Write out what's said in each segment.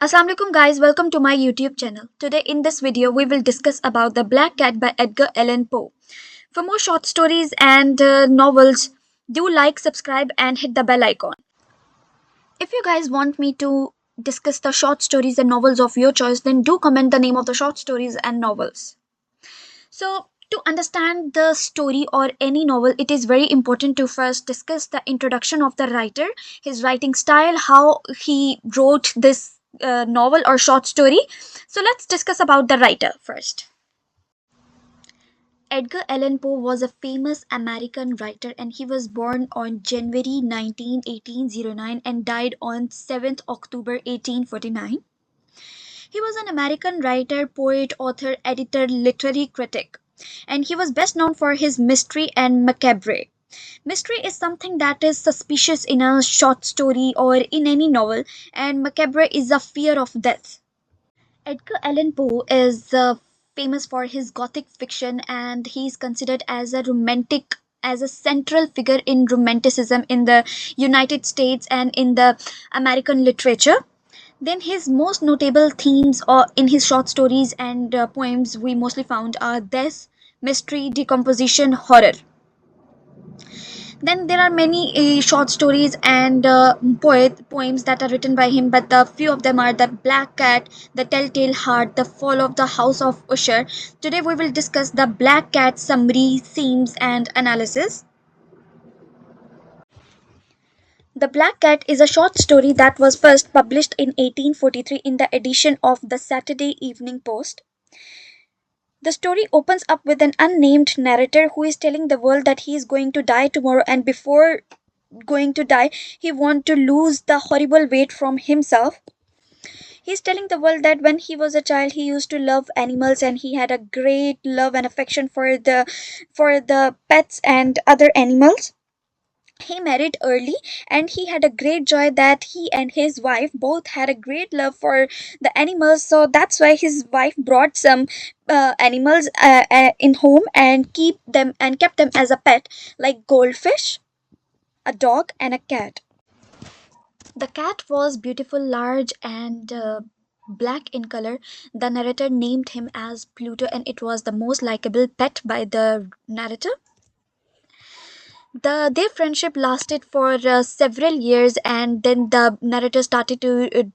Assalamu alaikum guys, welcome to my YouTube channel. Today in this video we will discuss about The Black Cat by Edgar Allan Poe. For more short stories and novels, do like, subscribe and hit the bell icon. If you guys want me to discuss the short stories and novels of your choice, then do comment the name of the short stories and novels. So, to understand the story or any novel, it is very important to first discuss the introduction of the writer, his writing style, how he wrote this novel or short story. So, let's discuss about the writer first. Edgar Allan Poe was a famous American writer and he was born on January 19, 1809 and died on 7th October 1849. He was an American writer, poet, author, editor, literary critic, and he was best known for his mystery and macabre. Mystery is something that is suspicious in a short story or in any novel, and macabre is a fear of death. Edgar Allan Poe is famous for his gothic fiction, and he is considered as a romantic as a central figure in romanticism in the United States and in the American literature. Then his most notable themes in his short stories and poems we mostly found are death, mystery, decomposition, horror. Then there are many short stories and poems that are written by him, but the few of them are The Black Cat, The Telltale Heart, The Fall of the House of Usher. Today we will discuss The Black Cat summary, themes, and analysis. The Black Cat is a short story that was first published in 1843 in the edition of the Saturday Evening Post. The story opens up with an unnamed narrator who is telling the world that he is going to die tomorrow, and before going to die, he wants to lose the horrible weight from himself. He's telling the world that when he was a child, he used to love animals and he had a great love and affection for the pets and other animals. He married early and he had a great joy that he and his wife both had a great love for the animals, so that's why his wife brought some animals in home and kept them as a pet, like goldfish, a dog and a cat. The cat was beautiful, large and black in color. The narrator named him as Pluto, and it was the most likable pet by the narrator. Their friendship lasted for several years, and then the narrator started to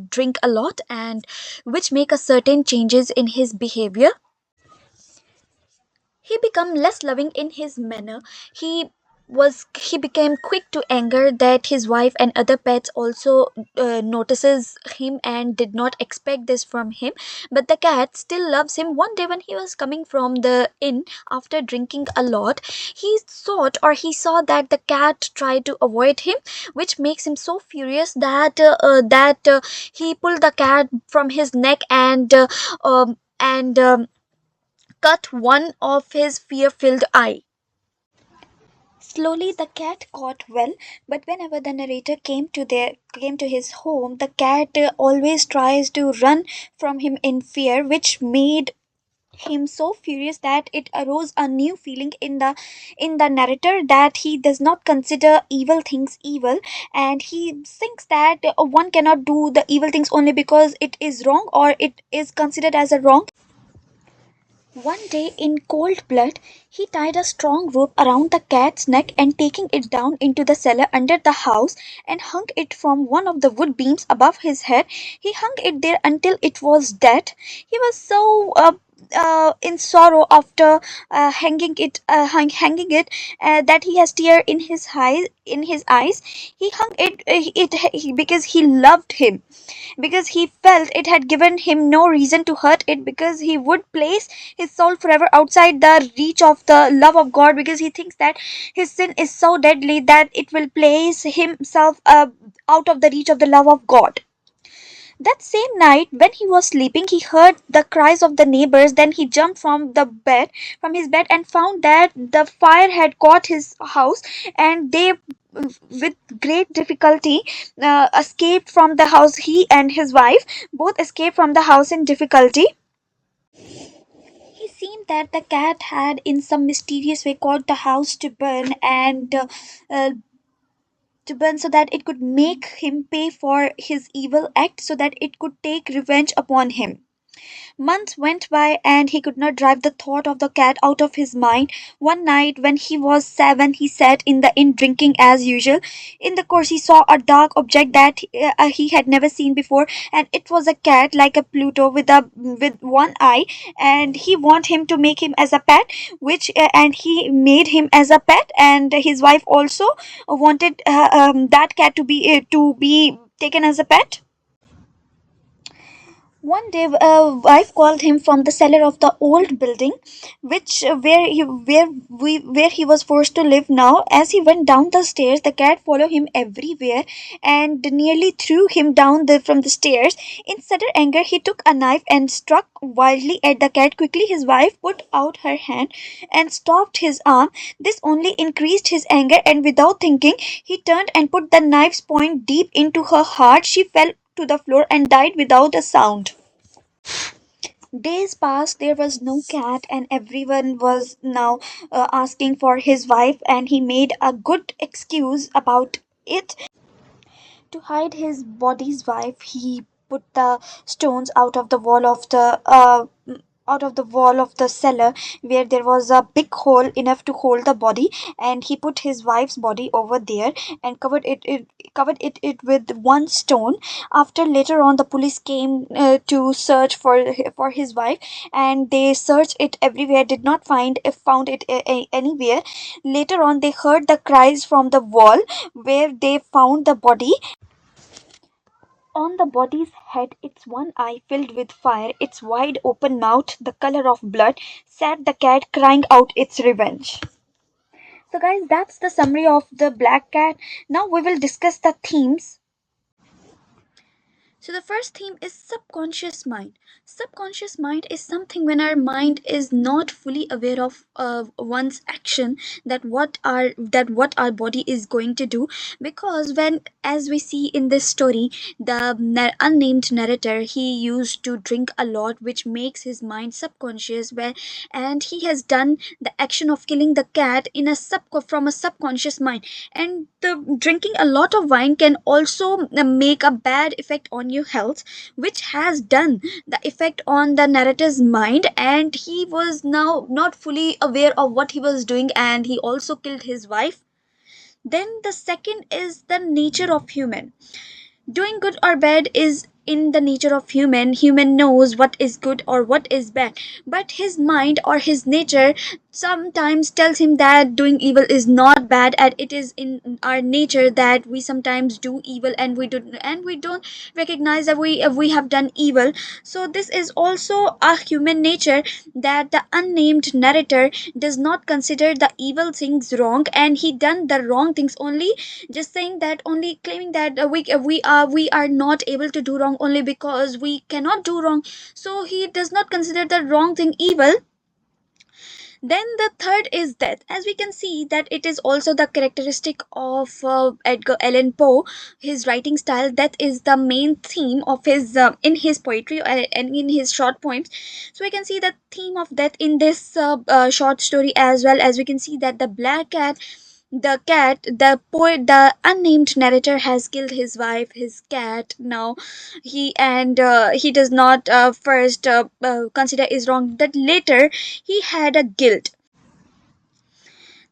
drink a lot, and which make a certain changes in his behavior. He became less loving in his manner. He became quick to anger that his wife and other pets also notices him and did not expect this from him, but the cat still loves him. One day when he was coming from the inn after drinking a lot, he saw that the cat tried to avoid him, which makes him so furious that he pulled the cat from his neck and cut one of his fear-filled eye. Slowly the cat got well, but whenever the narrator came to his home, the cat always tries to run from him in fear, which made him so furious that it arose a new feeling in the narrator, that he does not consider evil things evil, and he thinks that one cannot do the evil things only because it is wrong or it is considered as a wrong. One day, in cold blood, he tied a strong rope around the cat's neck and taking it down into the cellar under the house and hung it from one of the wood beams above his head. He hung it there until it was dead. He was so in sorrow after hanging it that he has tear in his eyes. He hung because he loved him, because he felt it had given him no reason to hurt it, because he would place his soul forever outside the reach of the love of God, because he thinks that his sin is so deadly that it will place himself out of the reach of the love of God. That same night, when he was sleeping, he heard the cries of the neighbors. Then he jumped from his bed, and found that the fire had caught his house, and they, with great difficulty, escaped from the house. He and his wife both escaped from the house in difficulty. He seemed that the cat had, in some mysterious way, caused the house to burn, and to burn so that it could make him pay for his evil act, so that it could take revenge upon him. Months went by and he could not drive the thought of the cat out of his mind. One night, when he was 7, he sat in the inn drinking as usual. In the course, he saw a dark object that he had never seen before, and it was a cat like a Pluto with one eye. And he wanted him to make him as a pet, which and he made him as a pet. And his wife also wanted that cat to be taken as a pet. One day, a wife called him from the cellar of the old building, which where he was forced to live now. As he went down the stairs, the cat followed him everywhere and nearly threw him down from the stairs. In sudden anger, he took a knife and struck wildly at the cat. Quickly, his wife put out her hand and stopped his arm. This only increased his anger, and without thinking, he turned and put the knife's point deep into her heart. She fell to the floor and died without a sound. Days passed, there was no cat, and everyone was now asking for his wife, and he made a good excuse about it. To hide his body's wife, he put the stones out of the wall of the cellar, where there was a big hole enough to hold the body, and he put his wife's body over there and covered it with one stone. After later on, the police came to search for his wife, and they searched it everywhere, did not found it anywhere. Later on, they heard the cries from the wall where they found the body. On the body's head, its one eye filled with fire, its wide open mouth the color of blood, sat the cat crying out its revenge. So, guys, that's the summary of the Black Cat. Now we will discuss the themes. So the first theme is subconscious mind. Subconscious mind is something when our mind is not fully aware of one's action, that what our body is going to do. Because when, as we see in this story, the unnamed narrator, he used to drink a lot, which makes his mind subconscious. Where and he has done the action of killing the cat in a from a subconscious mind. And the drinking a lot of wine can also make a bad effect on your health, which has done the effect on the narrator's mind, and he was now not fully aware of what he was doing, and he also killed his wife. Then the second is the nature of human. Doing good or bad is in the nature of human knows what is good or what is bad, but his mind or his nature sometimes tells him that doing evil is not bad, and it is in our nature that we sometimes do evil, and we don't recognize that we have done evil. So this is also a human nature, that the unnamed narrator does not consider the evil things wrong, and he done the wrong things only, just saying that, only claiming that we are not able to do wrong only because we cannot do wrong. So he does not consider the wrong thing evil. Then the third is death. As we can see that it is also the characteristic of Edgar Allan Poe, his writing style. Death is the main theme of his in his poetry and in his short poems. So we can see the theme of death in this short story, as well as we can see that the black cat, the poet, the unnamed narrator has killed his wife, his cat. Now he does not first consider is wrong, that later he had a guilt.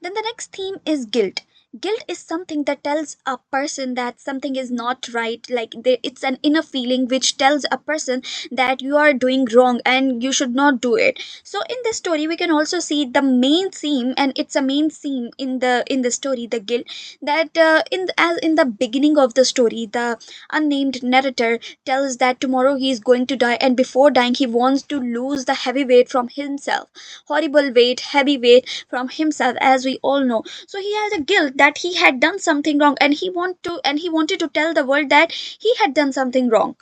Then the next theme is guilt. Guilt is something that tells a person that something is not right. Like it's an inner feeling which tells a person that you are doing wrong and you should not do it. So in this story, we can also see the main theme, and it's a main theme in the story, the guilt. That as in the beginning of the story, the unnamed narrator tells that tomorrow he is going to die, and before dying, he wants to lose the heavy weight from himself, horrible weight, heavy weight from himself, as we all know. So he has a guilt that he had done something wrong, and he wanted to tell the world that he had done something wrong.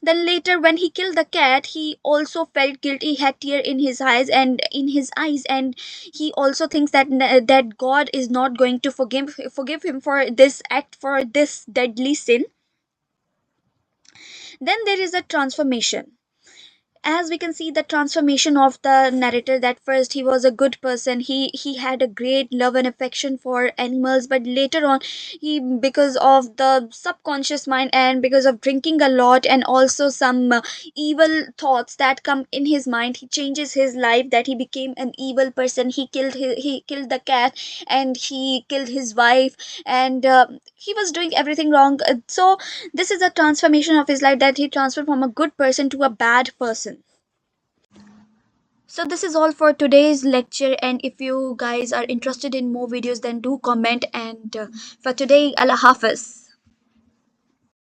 Then later, when he killed the cat, he also felt guilty. He had tear in his eyes, and he also thinks that God is not going to forgive him for this act, for this deadly sin. Then there is a transformation. as we can see the transformation of the narrator, that first he was a good person, he had a great love and affection for animals, but later on he, because of the subconscious mind and because of drinking a lot and also some evil thoughts that come in his mind, he changes his life, that he became an evil person. He killed the cat, and he killed his wife, and he was doing everything wrong. So this is a transformation of his life, that he transferred from a good person to a bad person. So this is all for today's lecture, and if you guys are interested in more videos, then do comment. And for today, Allah Hafiz.